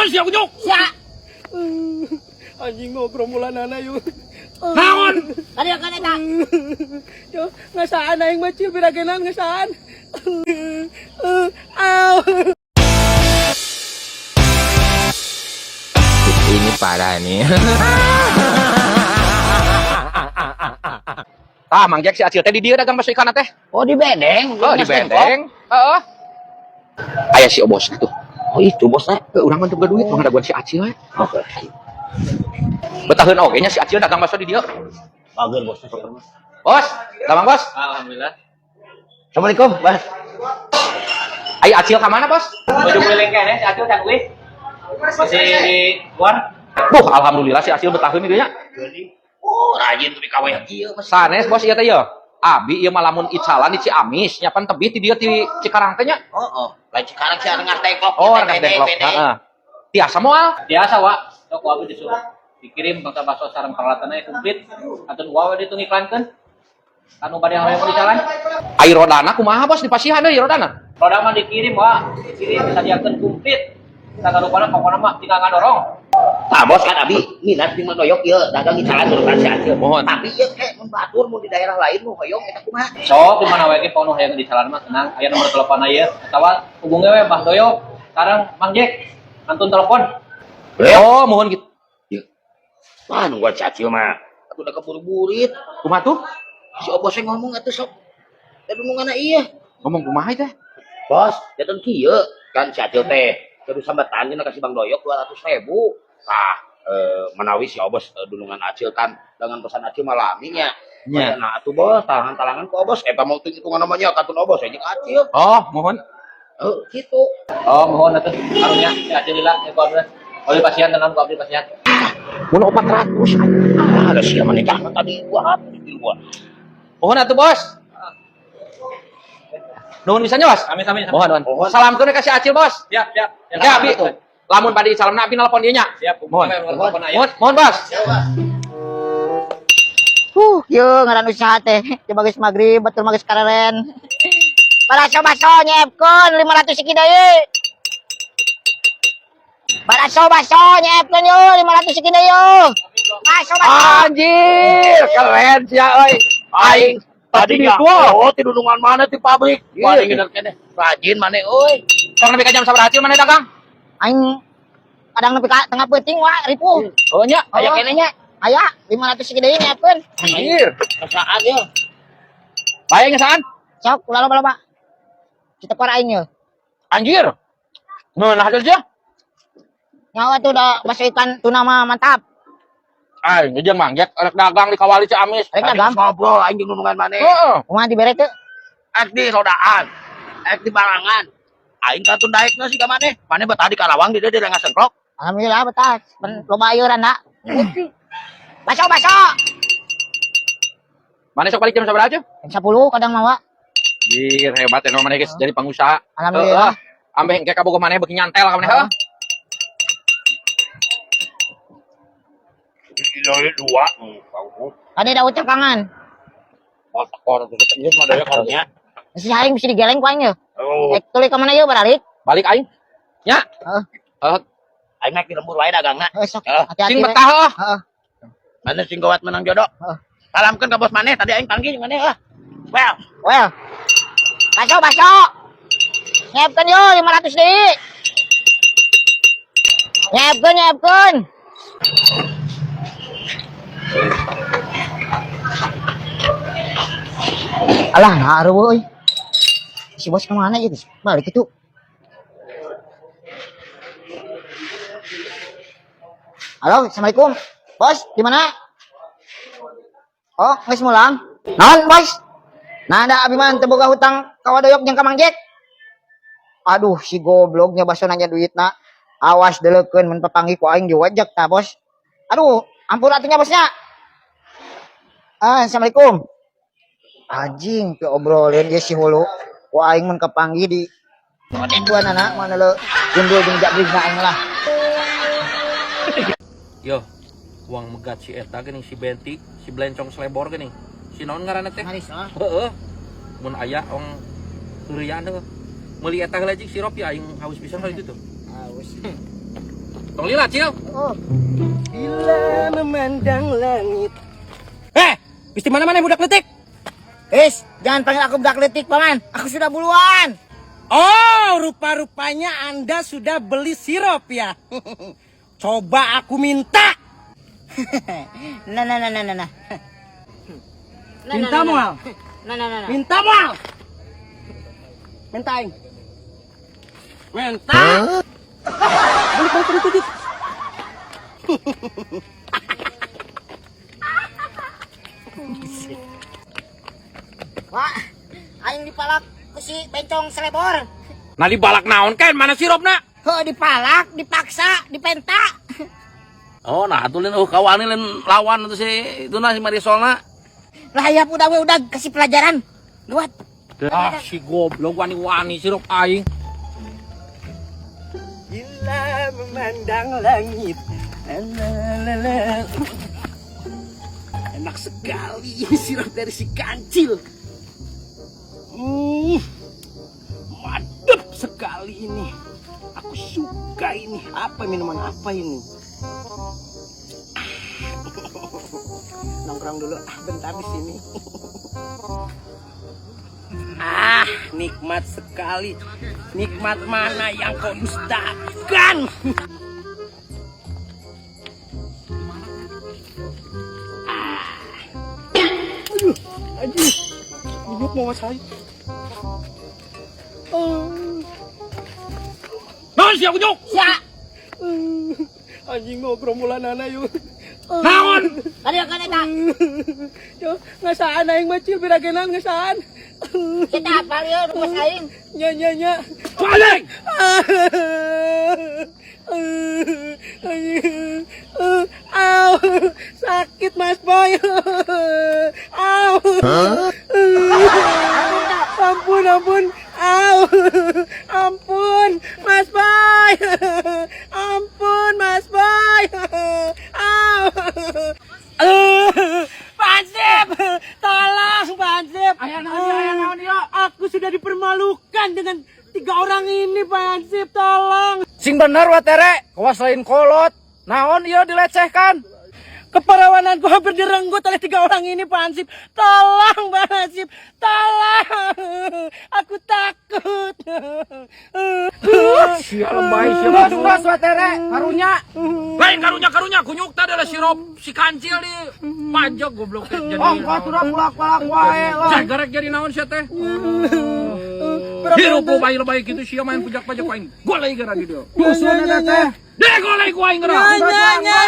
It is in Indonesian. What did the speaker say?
Naon sia ujuk? Sia. Anjing ngobrol mulanana yuk. Naon? Tadi kan eta. Yo, ngasaan aing mah cil biragenan ngasaan. Aw. Ini parah nih. Mang Jack si Acil teh di dieu dagang bakso ikan teh. Oh di bedeng. Oh, di benteng. Heeh. Aya si Obos gitu. Oh itu bosnya. Urang mah teu duit, mah ngadaguan si Acil we. Oke. Betaheun oge nya si Acil dagang bakso di dieu. Bagus bosnya. Bos, damang bos. Alhamdulillah. Assalamualaikum, Bos. Aya Acil ka mana, Bos? Udah mulai kene si Acil tak kuih. Masih di luar. Duh, alhamdulillah si Acil betaheun di dieu nya. Oh, rajin tuh di kawe kieu. Sanes bos ieu teh ye. Abi ieu mah lamun icalan di Ciamis, nyapan tebih ti dieu ti Cikarang teh nya. Oh. Lain sekarang si rengas deklok. Oh, rengas deklok. Heeh. Tiasa moal. Biasa, Wak. Sok wae disuruh dikirim bakso sareng peralatannya komplit. Atun wae ditung iklankeun. Anu bade hoyong di jalan. Ai rodana kumaha bos dipasihan deui rodana? Roda mah dikirim, Wak. Dikirim disadiakeun komplit. Sagarupana pokona mah tinggal ngadorong. Nah, Bos kan abi minat di doyok ieu dagang di jalan turun si Acil. Mohon. Tapi ieu kayak mun batur mun di daerah lain nu hoyong eta kumaha? Sok di mana wae ge pono hayang di jalan mah tenang. Aya nomor telepon aya atawa hubungi we Mbah Doyo. Sekarang Mang Jack antun telepon. Oh, mohon gitu. Wah, nu gua si Acil mah atuh udah keburu-burit. Kumaha tuh? Si Obosnya ngomong atuh sok. Da dunungana ieu. Ngomong kumaha teh? Bos, datang kieu kan si Acil teh. Terus sambetan dina kasih Bang Doyok 200.000. Nah, menawi si Obos dunungan Acil kan dengan pesan Acil malaminya. Nya. Nah, atuh Bos, talangan ke Obos eta mau hitungan namanya katun Obos jeung Acil. Oh, mohon. Gitu. Oh, mohon atuh karunya si Acil lila ya ku abdi. Oleh pasien tenang ku abdi pasien. Mun 400. Ada sia menikah tadi gua Mohon atuh bos. Nuhun bisanya bos. Amin amin. Mohon nuhun. Salamkeun ka si Acil bos. Siap siap. Ya abi. Lamun bade salamna abi nelpon dieu nya. Siap. Mohon. Mohon. Mohon bos. Yo ngaran usaha teh. Coba geus magrib batur mah geus kareren. Baraso nyepkeun 500 siki deui. Baraso nyepkeun yo 500 siki deui yo. Baraso. Anjir, keren sia euy. Aing tadi gitu. Oh, ti dunungan mana ti pabrik? Paling bener kene. Rajin maneh euy. Sok nepi ka jam sabaraha Acil maneh dagang? Aing kadang nepi ka tengah peuting wa ripuh. Oh nya, Aya kene nya. Aya 500 siki deui nyepkeun. anjir. Saat yo. Bae ngesaan? Sok ulah loba. Kita par aing yo. Anjir. Nuhun hasil sia. Nyawa tuh udah bakso ikan tuna mah mantap. Aing jeung Mang Jack rek dagang di Kawali Ciamis. Rek dagang Ngobrol anjing nunungan maneh. Heeh. kumaha dibere teu? Ek di rodaan. Ek di barangan. Aing katun daekna sih ka maneh. Maneh betah di Karawang di dieu di rengas sengklok. Alhamdulillah betah. Loba ayeuran da. Bakso. Maneh sok balik jam sabaraha Acil? Jam 10 kadang mah wa. Anjir, hebat ya maneh guys jadi pengusaha. Alhamdulillah. Ambeh engke kabogoh maneh beuki nyantel ka maneh heuh. Kilo 2. Ada da ucap kangen. Oh, tekor tuh ieu mah daya karunya. Si aing bisa digeleng ku aing yo. Oh, Tuluy ka mana yo balik. Balik aing. Nya. Heeh. aing mah di lembur wae dagangna. Sok Heeh. hati-hati. Sing we. betah heuh. Heeh. Maneh sing gawat menang jodoh. Heeh. Salamkeun ka bos maneh tadi aing panggil maneh Well, Well. Bakso. Nyepkeun yo 500 deui. Nyepkeun. Alah, haru euy. Si bos kemana ya, guys? Balik itu. Halo, assalamualaikum. Bos, di mana? Oh, geus mulang. Naon, bos? Nah, ada abi mah teu boga hutang ka Wadoyok jeung ka Mang Jack. Aduh, si gobloknya baso nanya duitna. Awas deleukeun mun papanggih ku aing diwajak tah, bos. Aduh, ampun atunya bosnya. Assalamualaikum. Anjing, ke obrolin dia si hulu. Ku aing mun kepanggih di dua anak mana lo gundul jeung jabrig aing lah. Yo, uang megat si eta geuning si Benti, si Blencong Slebor geuning. Si naon ngaranna teh? Manis, ah. Heeh. Mun aya ong heureuyan teh. Meuli eta heula jeung sirup ya aing haus pisan kali itu tuh. Haus. Tong lila, Cil. Oh. Bila memandang langit. Mesti mana-mana budak letik. Jangan panggil aku budak letik, Paman. Aku sudah buluan. Oh, rupa-rupanya Anda sudah beli sirup ya. Coba aku minta. Nah. Minta mual. Nah. Minta mual. Minta aing. Minta. Balik. Wah, aing dipalak ku si bencong selebor. Nah dibalak naon kan? Mana sirupna? Heuh, dipalak, dipaksa, dipenta. Oh, nah atuh kawan lain lawan itu si Marisolna. Lah ya udah kasih pelajaran. Luat. Ah, si goblok wani-wani sirup aing. Bila memandang langit. Lalalala. Enak sekali ini sirup dari si kancil. Mantap sekali ini. Aku suka ini. Apa minuman apa ini? Nongkrong dulu bentar di sini. Nikmat sekali. Nikmat mana yang kau dustakan? Aduh, ini mau saya. Naon sia kujuk? Sia. Anjing mau gerombolan anak yuk. Naon? Kadang tak. Yo, ngasaan aing macil biragenan ngasaan. Kita apa ya rumah aing? Nya. Balik! Aw, sakit Mas Boy. Aw. Ampun. Aw. Ampun, Mas Boy. Ampun, Mas Boy. Aw. Pansip, tolong Pansip. Aya naon dia? Aku sudah dipermalukan dengan 3 orang ini, Pansip, tolong. Sing bener wa tere, kawas lain kolot. Naon ieu dilecehkan? Keperawananku hampir direnggut oleh 3 orang ini, Pansip. Tolong, Pansip, tolong. Aku takut. Sia lebay sia. Gas wa tere, karunya. Lain karunya kunyuk teh adalah sirup si kancil di pajak goblok teh jadi. Oh, kau sudah pulak-pulak wae lah. Cek garek jadi naon sia teh? Hirup lebay gitu sia main pajak-pajak aing. Golai gara di dia. Dusun ada teh. Deh golai ku aing gara. Nya.